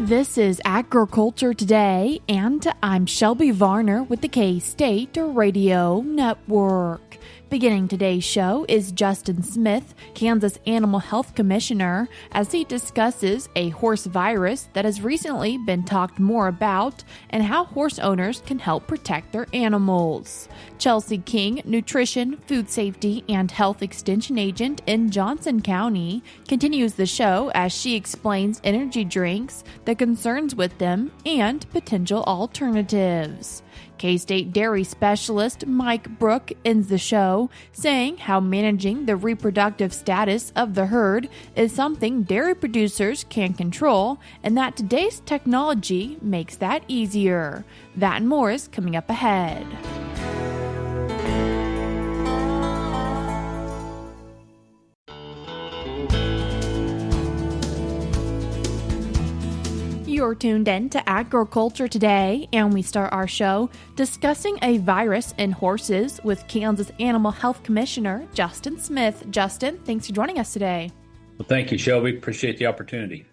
This is Agriculture Today, and I'm Shelby Varner with the K-State Radio Network. Beginning today's show is Justin Smith, Kansas Animal Health Commissioner, as he discusses a horse virus that has recently been talked more about and how horse owners can help protect their animals. Chelsea King, Nutrition, Food Safety, and Health Extension Agent in Johnson County, continues the show as she explains energy drinks, the concerns with them, and potential alternatives. K-State dairy specialist Mike Brouk ends the show saying how managing the reproductive status of the herd is something dairy producers can control and that today's technology makes that easier. That and more is coming up ahead. You're tuned in to Agriculture Today, and we start our show discussing a virus in horses with Kansas Animal Health Commissioner Justin Smith. Justin, thanks for joining us today. Well, thank you, Shelby. Appreciate the opportunity.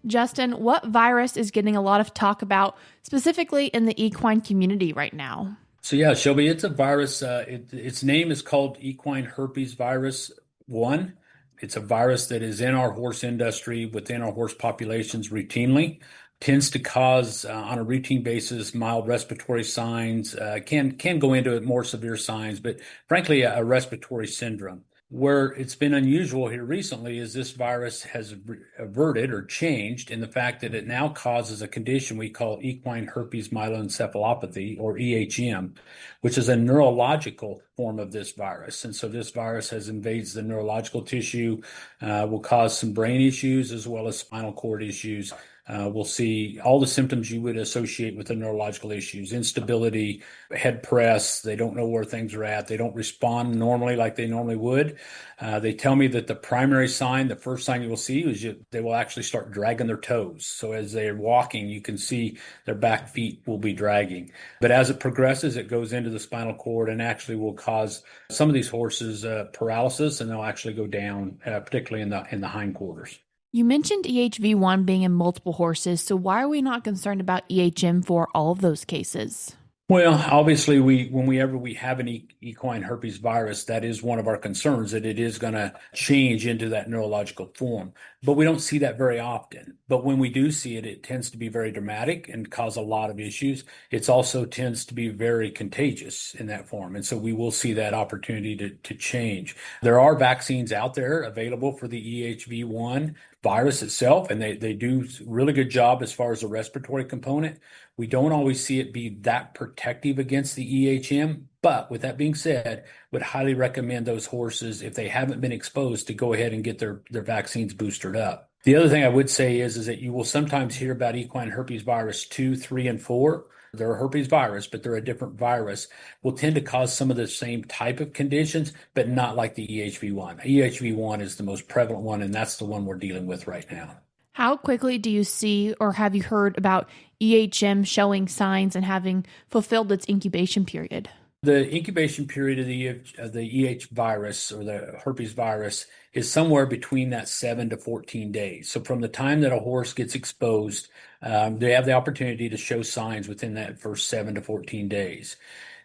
Justin, what virus is getting a lot of talk about, specifically in the equine community right now? So yeah, Shelby, it's a virus. Its name is called Equine Herpes virus 1. It's a virus that is in our horse industry, within our horse populations routinely. Tends to cause, on a routine basis, mild respiratory signs, can go into more severe signs, but frankly, a respiratory syndrome. Where it's been unusual here recently is this virus has averted or changed in the fact that it now causes a condition we call equine herpes myeloencephalopathy, or EHM, which is a neurological form of this virus. And so this virus invades the neurological tissue, will cause some brain issues as well as spinal cord issues. We'll see all the symptoms you would associate with the neurological issues: instability, head press, they don't know where things are at, they don't respond normally like they normally would. They tell me that the primary sign, the first sign you will see is they will actually start dragging their toes. So as they're walking, you can see their back feet will be dragging. But as it progresses, it goes into the spinal cord and actually will cause some of these horses paralysis, and they'll actually go down, particularly in the hindquarters. You mentioned EHV1 being in multiple horses, so why are we not concerned about EHM for all of those cases? Well, obviously, whenever we have an equine herpes virus, that is one of our concerns, that it is going to change into that neurological form. But we don't see that very often. But when we do see it, it tends to be very dramatic and cause a lot of issues. It also tends to be very contagious in that form. And so we will see that opportunity to change. There are vaccines out there available for the EHV1 virus itself, and they do a really good job as far as the respiratory component. We don't always see it be that protective against the EHM, but with that being said, would highly recommend those horses, if they haven't been exposed, to go ahead and get their vaccines boosted up. The other thing I would say is that you will sometimes hear about equine herpes virus 2, 3, and 4. They're a herpes virus, but they're a different virus, will tend to cause some of the same type of conditions, but not like the EHV1. EHV1 is the most prevalent one, and that's the one we're dealing with right now. How quickly do you see, or have you heard about EHM showing signs and having fulfilled its incubation period? The incubation period of the EH virus, or the herpes virus, is somewhere between that 7 to 14 days. So from the time that a horse gets exposed, they have the opportunity to show signs within that first 7 to 14 days.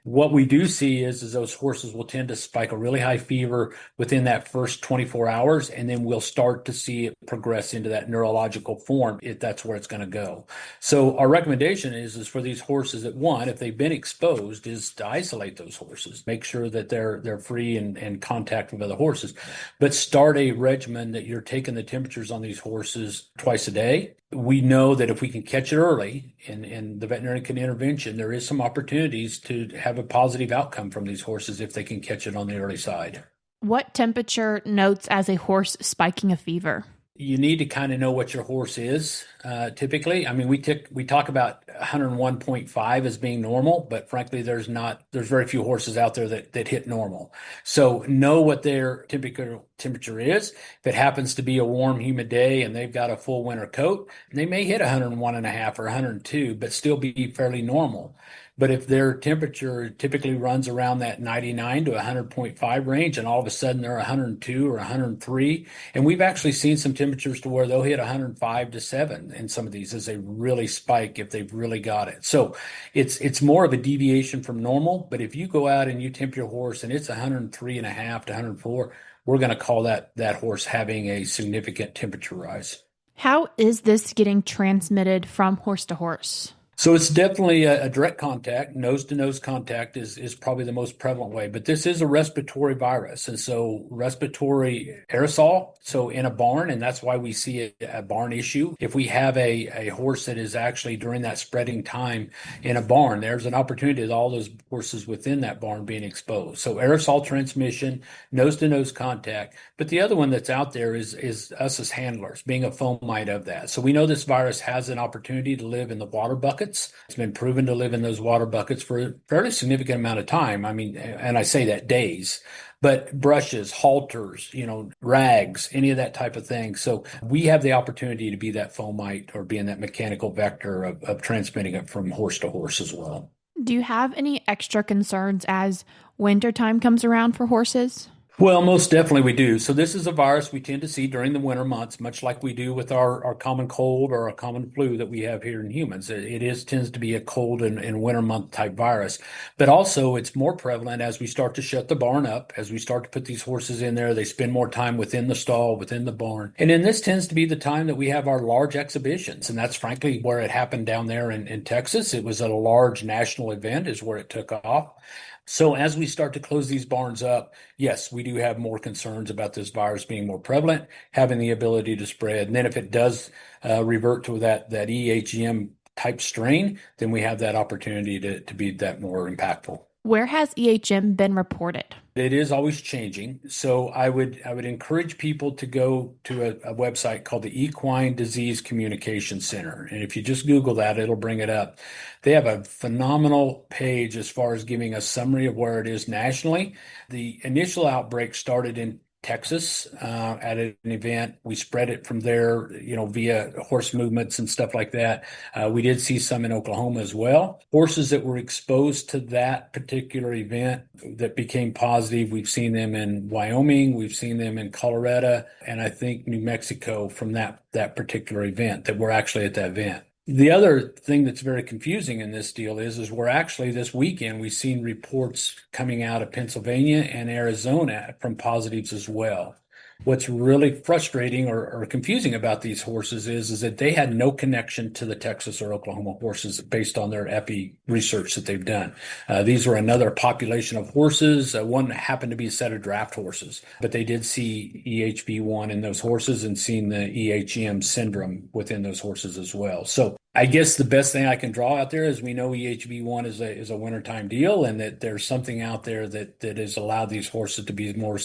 What we do see is those horses will tend to spike a really high fever within that first 24 hours, and then we'll start to see it progress into that neurological form if that's where it's going to go. So our recommendation is for these horses that, one, if they've been exposed, is to isolate those horses, make sure that they're free and contact with other horses, but start a regimen that you're taking the temperatures on these horses twice a day. We know that if we can catch it early and the veterinarian can intervention, there is some opportunities to have a positive outcome from these horses if they can catch it on the early side. What temperature notes as a horse spiking a fever? You need to kind of know what your horse is, typically. I mean, we talk about 101.5 as being normal, but frankly, there's very few horses out there that hit normal. So know what their typical temperature is. If it happens to be a warm, humid day and they've got a full winter coat, they may hit 101.5 or 102, but still be fairly normal. But if their temperature typically runs around that 99 to 100.5 range, and all of a sudden they're 102 or 103, and we've actually seen some temperatures to where they'll hit 105 to 7 in some of these as they really spike if they've really got it. So it's more of a deviation from normal. But if you go out and you tempt your horse and it's 103.5 to 104, we're going to call that horse having a significant temperature rise. How is this getting transmitted from horse to horse? So it's definitely a direct contact. Nose-to-nose contact is probably the most prevalent way, but this is a respiratory virus. And so respiratory aerosol, so in a barn, and that's why we see a barn issue. If we have a horse that is actually during that spreading time in a barn, there's an opportunity that all those horses within that barn being exposed. So aerosol transmission, nose-to-nose contact. But the other one that's out there is us as handlers, being a fomite of that. So we know this virus has an opportunity to live in the water buckets. It's been proven to live in those water buckets for a fairly significant amount of time. I mean, and I say that days, but brushes, halters, rags, any of that type of thing. So we have the opportunity to be that fomite or being that mechanical vector of transmitting it from horse to horse as well. Do you have any extra concerns as wintertime comes around for horses? Well, most definitely we do. So this is a virus we tend to see during the winter months, much like we do with our common cold or our common flu that we have here in humans. It tends to be a cold and winter month type virus. But also it's more prevalent as we start to shut the barn up, as we start to put these horses in there. They spend more time within the stall, within the barn. And then this tends to be the time that we have our large exhibitions. And that's frankly where it happened down there in Texas. It was a large national event is where it took off. So as we start to close these barns up, yes, we do have more concerns about this virus being more prevalent, having the ability to spread. And then if it does revert to that EHEM type strain, then we have that opportunity to be that more impactful. Where has EHM been reported? It is always changing. So I would encourage people to go to a website called the Equine Disease Communication Center. And if you just Google that, it'll bring it up. They have a phenomenal page as far as giving a summary of where it is nationally. The initial outbreak started in Texas at an event. We spread it from there, via horse movements and stuff like that. We did see some in Oklahoma as well. Horses that were exposed to that particular event that became positive, we've seen them in Wyoming, we've seen them in Colorado, and I think New Mexico from that particular event that were actually at that event. The other thing that's very confusing in this deal is we're actually this weekend, we've seen reports coming out of Pennsylvania and Arizona from positives as well. What's really frustrating or confusing about these horses is that they had no connection to the Texas or Oklahoma horses based on their epi research that they've done. These were another population of horses. One happened to be a set of draft horses, but they did see EHV1 in those horses and seen the EHM syndrome within those horses as well. So I guess the best thing I can draw out there is we know EHV1 is a wintertime deal, and that there's something out there that has allowed these horses to be more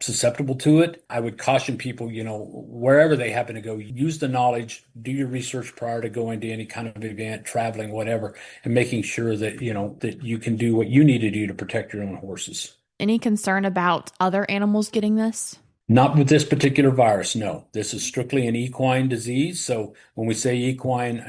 susceptible to it. I would caution people, wherever they happen to go, use the knowledge, do your research prior to going to any kind of event, traveling, whatever, and making sure that, that you can do what you need to do to protect your own horses. Any concern about other animals getting this? Not with this particular virus, no. This is strictly an equine disease. So when we say equine,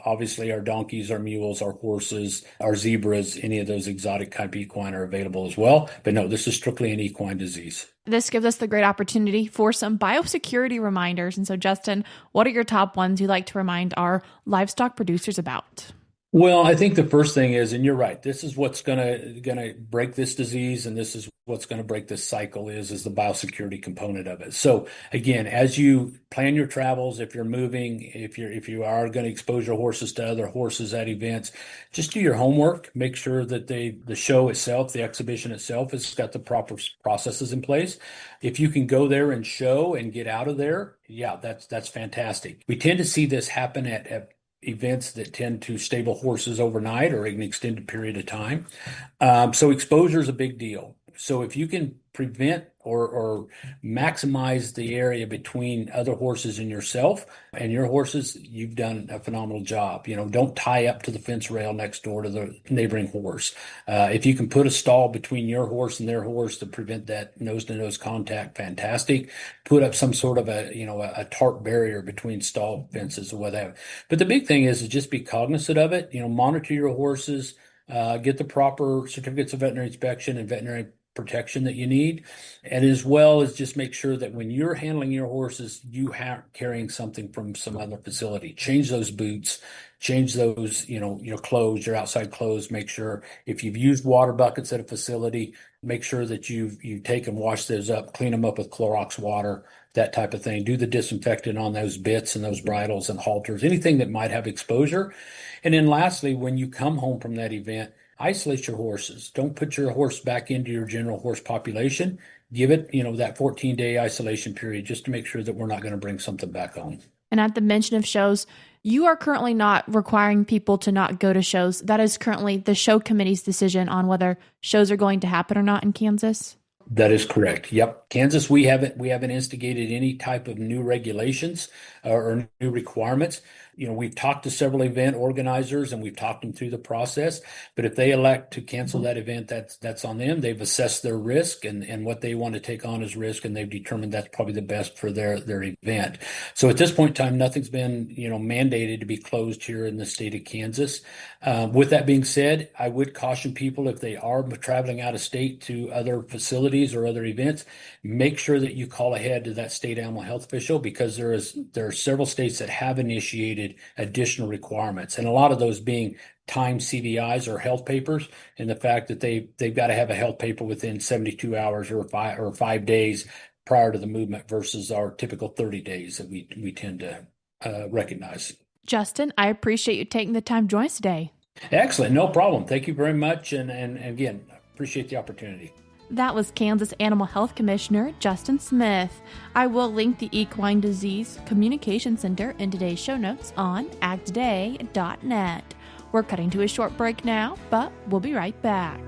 obviously our donkeys, our mules, our horses, our zebras, any of those exotic type equine are available as well. But no, this is strictly an equine disease. This gives us the great opportunity for some biosecurity reminders. And so, Justin, what are your top ones you'd like to remind our livestock producers about? Well, I think the first thing is, and you're right, this is what's gonna break this disease, and this is what's gonna break this cycle is the biosecurity component of it. So again, as you plan your travels, if you're moving, if you are going to expose your horses to other horses at events, just do your homework. Make sure that the show itself, the exhibition itself, has got the proper processes in place. If you can go there and show and get out of there, yeah, that's fantastic. We tend to see this happen at events that tend to stable horses overnight or an extended period of time. So exposure is a big deal. So if you can prevent or maximize the area between other horses and yourself and your horses, you've done a phenomenal job. Don't tie up to the fence rail next door to the neighboring horse. If you can put a stall between your horse and their horse to prevent that nose-to-nose contact, fantastic. Put up some sort of a tarp barrier between stall fences or whatever. But the big thing is just be cognizant of it. Monitor your horses, get the proper certificates of veterinary inspection and veterinary protection that you need, and as well as just make sure that when you're handling your horses, you are carrying something from some other facility. Change those boots, change those, your clothes, your outside clothes. Make sure if you've used water buckets at a facility, make sure that you take and wash those up, clean them up with Clorox water, that type of thing. Do the disinfectant on those bits and those bridles and halters, anything that might have exposure. And then lastly, when you come home from that event, isolate your horses. Don't put your horse back into your general horse population. Give it, that 14-day isolation period just to make sure that we're not going to bring something back home. And at the mention of shows, you are currently not requiring people to not go to shows. That is currently the show committee's decision on whether shows are going to happen or not in Kansas. That is correct. Yep. Kansas, we haven't instigated any type of new regulations or new requirements. We've talked to several event organizers and we've talked them through the process, but if they elect to cancel that event, that's on them. They've assessed their risk and what they want to take on as risk, and they've determined that's probably the best for their event. So at this point in time, nothing's been, mandated to be closed here in the state of Kansas. With that being said, I would caution people if they are traveling out of state to other facilities or other events, make sure that you call ahead to that state animal health official, because there are several states that have initiated additional requirements, and a lot of those being timed CVIs or health papers, and the fact that they've got to have a health paper within 72 hours or 5 days prior to the movement versus our typical 30 days that we tend to recognize. Justin, I appreciate you taking the time to join us today. Excellent. No problem. Thank you very much. And again, appreciate the opportunity. That was Kansas Animal Health Commissioner Justin Smith. I will link the Equine Disease Communication Center in today's show notes on agtoday.net. We're cutting to a short break now, but we'll be right back.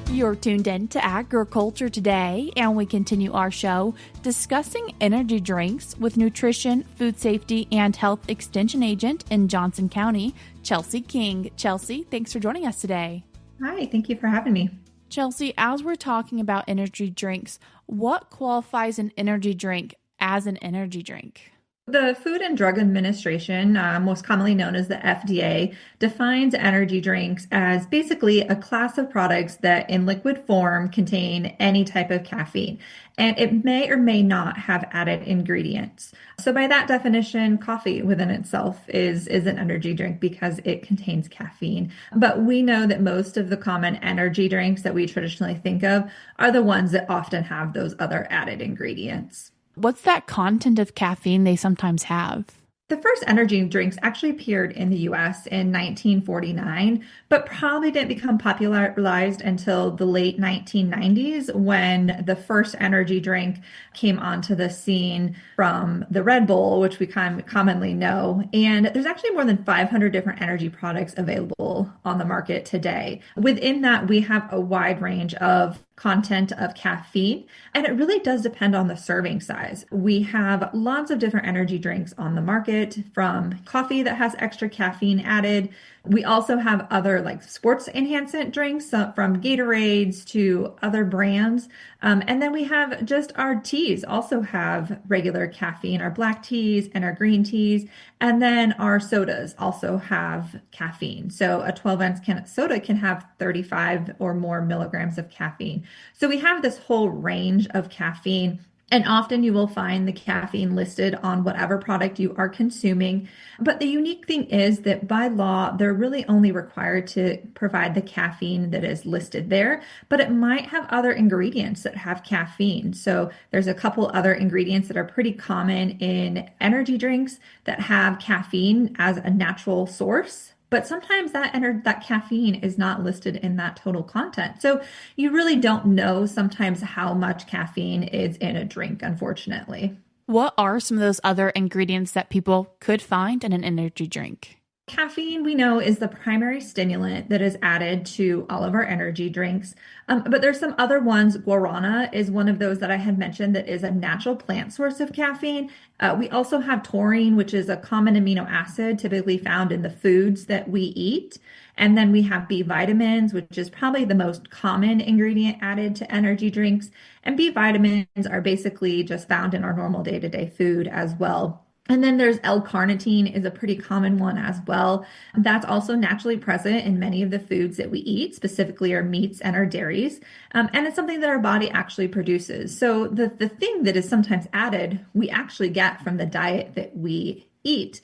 You're tuned in to Agriculture Today, and we continue our show discussing energy drinks with nutrition, food safety, and health extension agent in Johnson County, Chelsea King. Chelsea, thanks for joining us today. Hi, thank you for having me. Chelsea, as we're talking about energy drinks, what qualifies an energy drink as an energy drink? The Food and Drug Administration, most commonly known as the FDA, defines energy drinks as basically a class of products that in liquid form contain any type of caffeine, and it may or may not have added ingredients. So by that definition, coffee within itself is an energy drink because it contains caffeine. But we know that most of the common energy drinks that we traditionally think of are the ones that often have those other added ingredients. What's that content of caffeine they sometimes have? The first energy drinks actually appeared in the US in 1949, but probably didn't become popularized until the late 1990s when the first energy drink came onto the scene from the Red Bull, which we commonly know. And there's actually more than 500 different energy products available on the market today. Within that, we have a wide range of content of caffeine, and it really does depend on the serving size. We have lots of different energy drinks on the market, from coffee that has extra caffeine added. We also have other like sports enhancement drinks from Gatorades to other brands. And then we have just our teas also have regular caffeine, our black teas and our green teas. And then our sodas also have caffeine. So a 12-ounce can of soda can have 35 or more milligrams of caffeine. So we have this whole range of caffeine. And often you will find the caffeine listed on whatever product you are consuming. But the unique thing is that by law, they're really only required to provide the caffeine that is listed there, but it might have other ingredients that have caffeine. So there's a couple other ingredients that are pretty common in energy drinks that have caffeine as a natural source. But sometimes that caffeine is not listed in that total content. So you really don't know sometimes how much caffeine is in a drink, unfortunately. What are some of those other ingredients that people could find in an energy drink? Caffeine, we know, is the primary stimulant that is added to all of our energy drinks. But there's some other ones. Guarana is one of those that I had mentioned that is a natural plant source of caffeine. We also have taurine, which is a common amino acid typically found in the foods that we eat. And then we have B vitamins, which is probably the most common ingredient added to energy drinks. And B vitamins are basically just found in our normal day-to-day food as well. And then there's L-carnitine is a pretty common one as well. That's also naturally present in many of the foods that we eat, specifically our meats and our dairies. And it's something that our body actually produces. So the thing that is sometimes added, we actually get from the diet that we eat.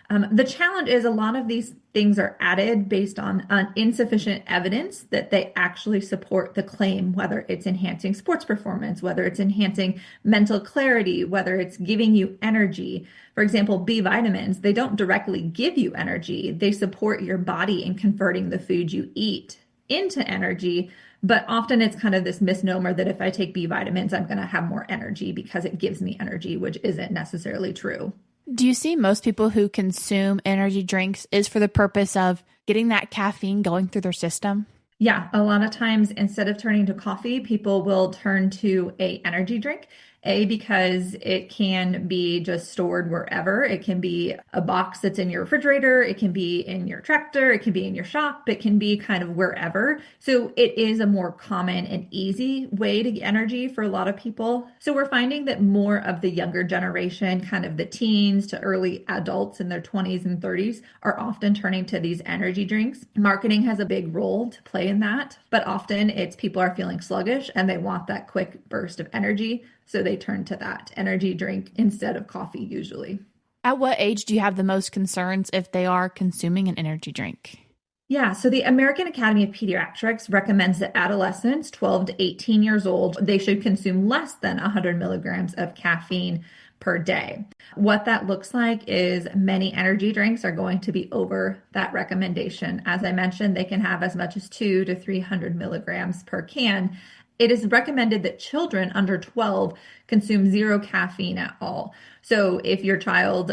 The challenge is a lot of these things are added based on insufficient evidence that they actually support the claim, whether it's enhancing sports performance, whether it's enhancing mental clarity, whether it's giving you energy. For example, B vitamins, they don't directly give you energy. They support your body in converting the food you eat into energy. But often it's kind of this misnomer that if I take B vitamins, I'm going to have more energy because it gives me energy, which isn't necessarily true. Do you see most people who consume energy drinks is for the purpose of getting that caffeine going through their system? Yeah, a lot of times instead of turning to coffee, people will turn to an energy drink. Because it can be just stored wherever. It can be a box that's in your refrigerator. It can be in your tractor. It can be in your shop. It can be kind of wherever. So it is a more common and easy way to get energy for a lot of people. So we're finding that more of the younger generation, kind of the teens to early adults in their 20s and 30s, are often turning to these energy drinks. Marketing has a big role to play in that, but often it's people are feeling sluggish and they want that quick burst of energy. So they turn to that energy drink instead of coffee usually. At what age do you have the most concerns if they are consuming an energy drink? Yeah, so the American Academy of Pediatrics recommends that adolescents 12 to 18 years old, they should consume less than 100 milligrams of caffeine per day. What that looks like is many energy drinks are going to be over that recommendation. As I mentioned, they can have as much as 200 to 300 milligrams per can. It is recommended that children under 12 consume zero caffeine at all. So if your child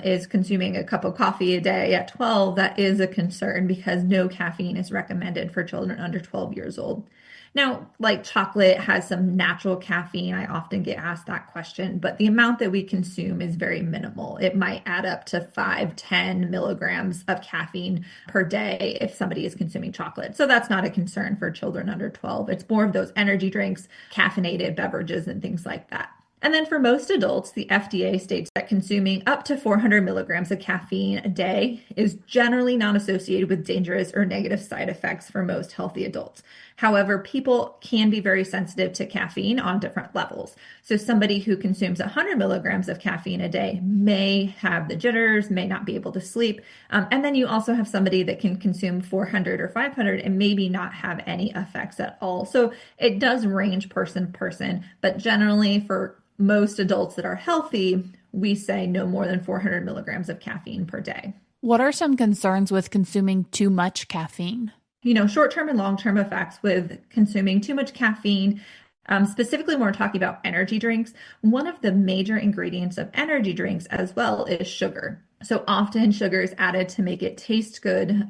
is consuming a cup of coffee a day at 12, that is a concern because no caffeine is recommended for children under 12 years old. Now, like chocolate has some natural caffeine. I often get asked that question, but the amount that we consume is very minimal. It might add up to 5-10 milligrams of caffeine per day if somebody is consuming chocolate. So that's not a concern for children under 12. It's more of those energy drinks, caffeinated beverages, and things like that. And then for most adults, the FDA states that consuming up to 400 milligrams of caffeine a day is generally not associated with dangerous or negative side effects for most healthy adults. However, people can be very sensitive to caffeine on different levels. So somebody who consumes 100 milligrams of caffeine a day may have the jitters, may not be able to sleep. And then you also have somebody that can consume 400 or 500 and maybe not have any effects at all. So it does range person to person, but generally for most adults that are healthy, we say no more than 400 milligrams of caffeine per day. What are some concerns with consuming too much caffeine? Short-term and long-term effects with consuming too much caffeine. Specifically, when we're talking about energy drinks, one of the major ingredients of energy drinks as well is sugar. So often sugar is added to make it taste good.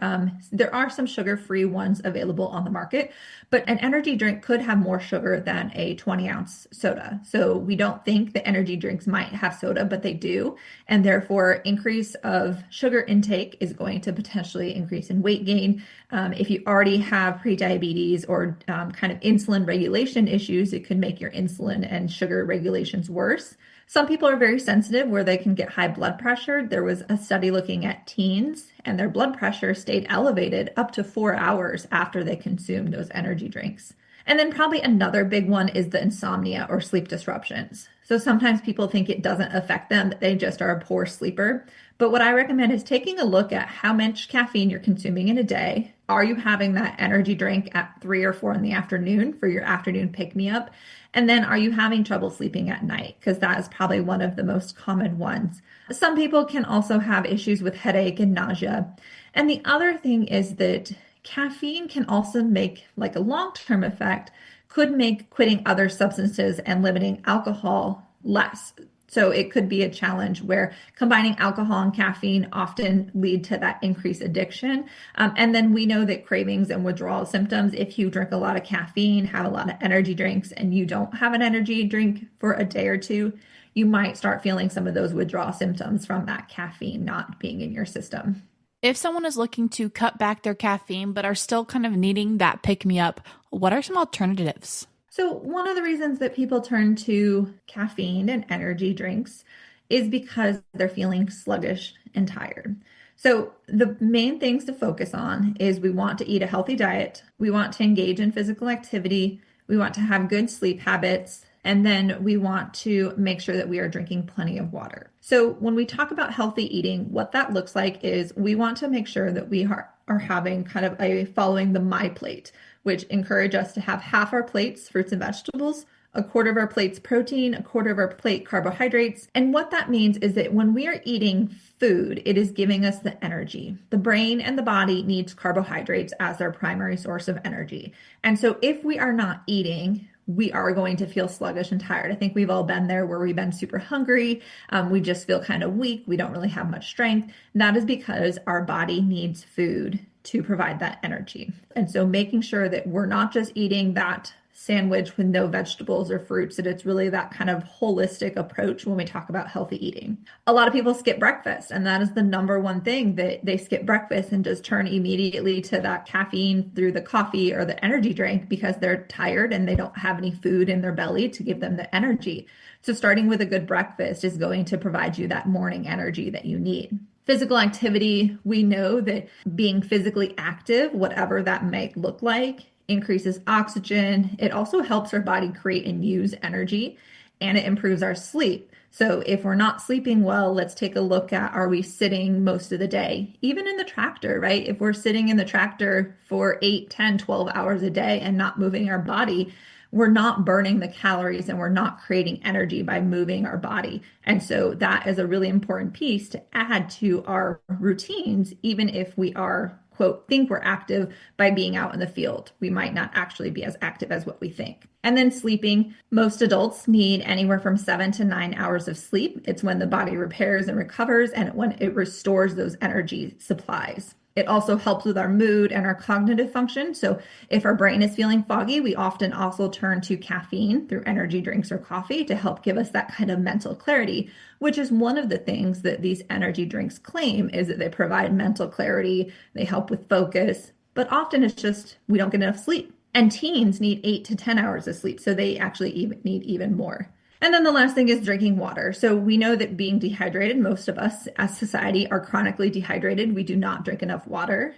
There are some sugar-free ones available on the market, but an energy drink could have more sugar than a 20-ounce soda. So we don't think that energy drinks might have soda, but they do. And therefore, increase of sugar intake is going to potentially increase in weight gain. If you already have prediabetes or kind of insulin regulation issues, it could make your insulin and sugar regulations worse. Some people are very sensitive where they can get high blood pressure. There was a study looking at teens and their blood pressure stayed elevated up to 4 hours after they consumed those energy drinks. And then probably another big one is the insomnia or sleep disruptions. So sometimes people think it doesn't affect them, that they just are a poor sleeper. But what I recommend is taking a look at how much caffeine you're consuming in a day. Are you having that energy drink at 3 or 4 in the afternoon for your afternoon pick-me-up? And then are you having trouble sleeping at night? Because that is probably one of the most common ones. Some people can also have issues with headache and nausea. And the other thing is that caffeine can also make, like a long-term effect, could make quitting other substances and limiting alcohol less. So it could be a challenge where combining alcohol and caffeine often lead to that increased addiction. And then we know that cravings and withdrawal symptoms, if you drink a lot of caffeine, have a lot of energy drinks, and you don't have an energy drink for a day or two, you might start feeling some of those withdrawal symptoms from that caffeine not being in your system. If someone is looking to cut back their caffeine but are still kind of needing that pick-me-up, what are some alternatives? So one of the reasons that people turn to caffeine and energy drinks is because they're feeling sluggish and tired. So the main things to focus on is we want to eat a healthy diet, we want to engage in physical activity, we want to have good sleep habits, and then we want to make sure that we are drinking plenty of water. So when we talk about healthy eating, what that looks like is we want to make sure that we are having kind of following the My Plate, which encourage us to have half our plates fruits and vegetables, a quarter of our plates protein, a quarter of our plate carbohydrates. And what that means is that when we are eating food, it is giving us the energy. The brain and the body needs carbohydrates as their primary source of energy. And so if we are not eating, we are going to feel sluggish and tired. I think we've all been there where we've been super hungry. We just feel kind of weak. We don't really have much strength. And that is because our body needs food to provide that energy. And so making sure that we're not just eating that sandwich with no vegetables or fruits, that it's really that kind of holistic approach when we talk about healthy eating. A lot of people skip breakfast, and that is the number one thing, that they skip breakfast and just turn immediately to that caffeine through the coffee or the energy drink because they're tired and they don't have any food in their belly to give them the energy. So starting with a good breakfast is going to provide you that morning energy that you need. Physical activity, we know that being physically active, whatever that might look like, increases oxygen. It also helps our body create and use energy, and it improves our sleep. So if we're not sleeping well, let's take a look at, are we sitting most of the day? Even in the tractor, right? If we're sitting in the tractor for 8, 10, 12 hours a day and not moving our body, we're not burning the calories and we're not creating energy by moving our body. And so that is a really important piece to add to our routines, even if we are, quote, think we're active by being out in the field. We might not actually be as active as what we think. And then sleeping, most adults need anywhere from 7 to 9 hours of sleep. It's when the body repairs and recovers and when it restores those energy supplies. It also helps with our mood and our cognitive function. So if our brain is feeling foggy, we often also turn to caffeine through energy drinks or coffee to help give us that kind of mental clarity, which is one of the things that these energy drinks claim, is that they provide mental clarity, they help with focus, but often it's just we don't get enough sleep. And teens need 8 to 10 hours of sleep, so they actually need even more. And then the last thing is drinking water. So we know that being dehydrated, most of us as society are chronically dehydrated. We do not drink enough water.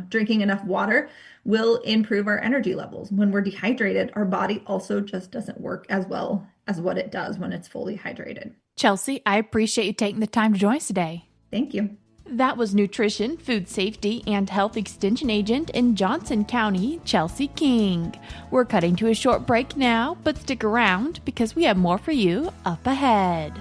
Drinking enough water will improve our energy levels. When we're dehydrated, our body also just doesn't work as well as what it does when it's fully hydrated. Chelsea, I appreciate you taking the time to join us today. Thank you. That was Nutrition, Food Safety, and Health Extension Agent in Johnson County, Chelsea King. We're cutting to a short break now, but stick around because we have more for you up ahead.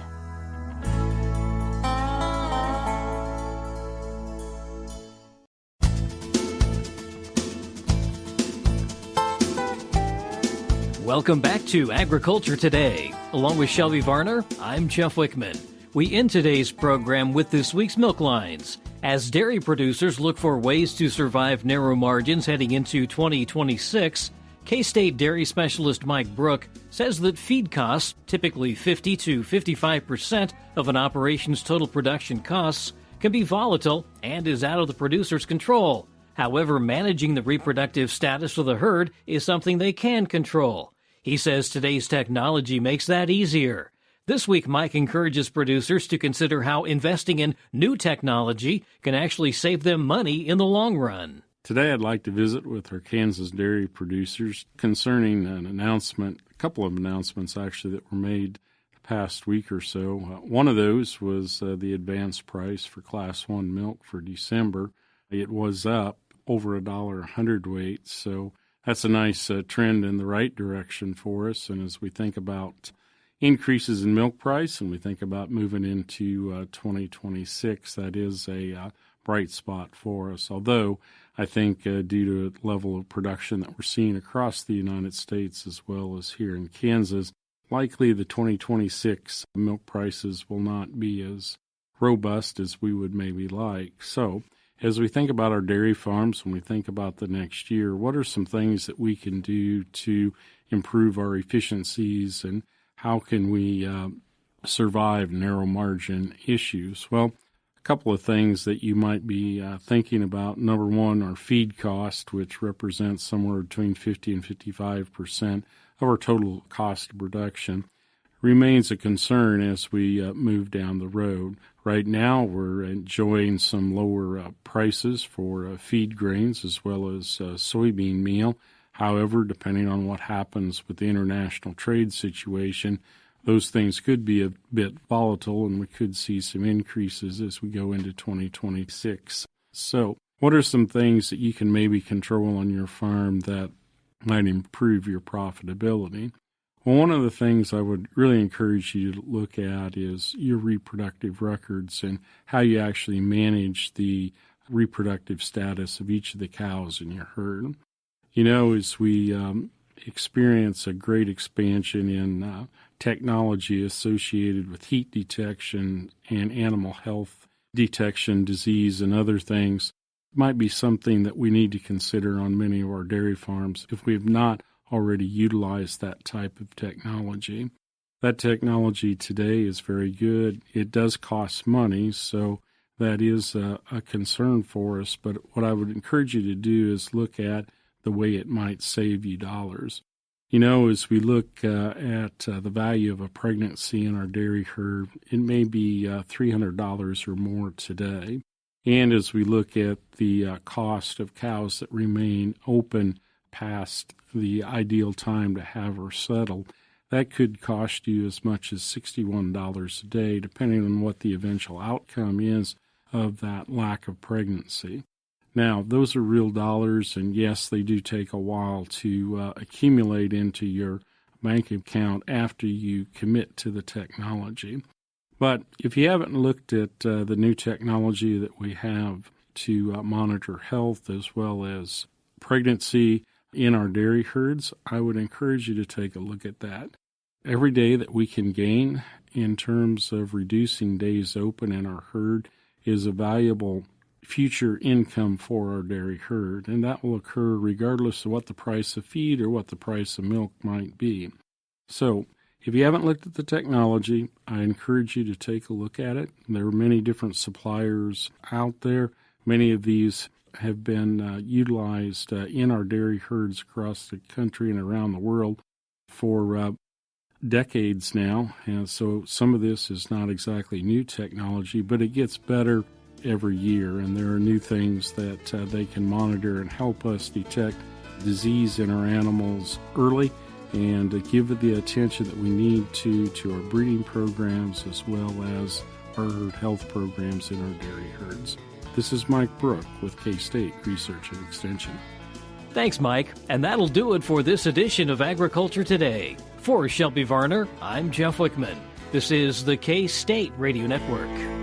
Welcome back to Agriculture Today. Along with Shelby Varner, I'm Jeff Wickman. We end today's program with this week's milk lines. As dairy producers look for ways to survive narrow margins heading into 2026, K-State dairy specialist Mike Brouk says that feed costs, typically 50 to 55% of an operation's total production costs, can be volatile and is out of the producer's control. However, managing the reproductive status of the herd is something they can control. He says today's technology makes that easier. This week, Mike encourages producers to consider how investing in new technology can actually save them money in the long run. Today, I'd like to visit with our Kansas dairy producers concerning an announcement, a couple of announcements actually that were made the past week or so. One of those was the advance price for Class 1 milk for December. It was up over $1 a hundredweight, so that's a nice trend in the right direction for us. And as we think about increases in milk price and we think about moving into 2026, that is a bright spot for us. Although I think due to the level of production that we're seeing across the United States as well as here in Kansas, likely the 2026 milk prices will not be as robust as we would maybe like. So as we think about our dairy farms, when we think about the next year, what are some things that we can do to improve our efficiencies, and how can we survive narrow margin issues? Well, a couple of things that you might be thinking about. Number one, our feed cost, which represents somewhere between 50 and 55% of our total cost of production, remains a concern as we move down the road. Right now, we're enjoying some lower prices for feed grains as well as soybean meal. However, depending on what happens with the international trade situation, those things could be a bit volatile, and we could see some increases as we go into 2026. So what are some things that you can maybe control on your farm that might improve your profitability? Well, one of the things I would really encourage you to look at is your reproductive records and how you actually manage the reproductive status of each of the cows in your herd. You know, as we experience a great expansion in technology associated with heat detection and animal health detection, disease, and other things, it might be something that we need to consider on many of our dairy farms if we have not already utilized that type of technology. That technology today is very good. It does cost money, so that is a concern for us. But what I would encourage you to do is look at the way it might save you dollars. You know, as we look at the value of a pregnancy in our dairy herd, it may be $300 or more today. And as we look at the cost of cows that remain open past the ideal time to have her settled, that could cost you as much as $61 a day, depending on what the eventual outcome is of that lack of pregnancy. Now, those are real dollars, and yes, they do take a while to accumulate into your bank account after you commit to the technology. But if you haven't looked at the new technology that we have to monitor health as well as pregnancy in our dairy herds, I would encourage you to take a look at that. Every day that we can gain in terms of reducing days open in our herd is a valuable future income for our dairy herd, and that will occur regardless of what the price of feed or what the price of milk might be. So if you haven't looked at the technology, I encourage you to take a look at it. There are many different suppliers out there. Many of these have been utilized in our dairy herds across the country and around the world for decades now. And so some of this is not exactly new technology, but it gets better every year, and there are new things that they can monitor and help us detect disease in our animals early and give it the attention that we need to our breeding programs as well as our herd health programs in our dairy herds. This is Mike Brouk with K-State Research and Extension. Thanks, Mike. And that'll do it for this edition of Agriculture Today. For Shelby Varner, I'm Jeff Wickman. This is the K-State Radio Network.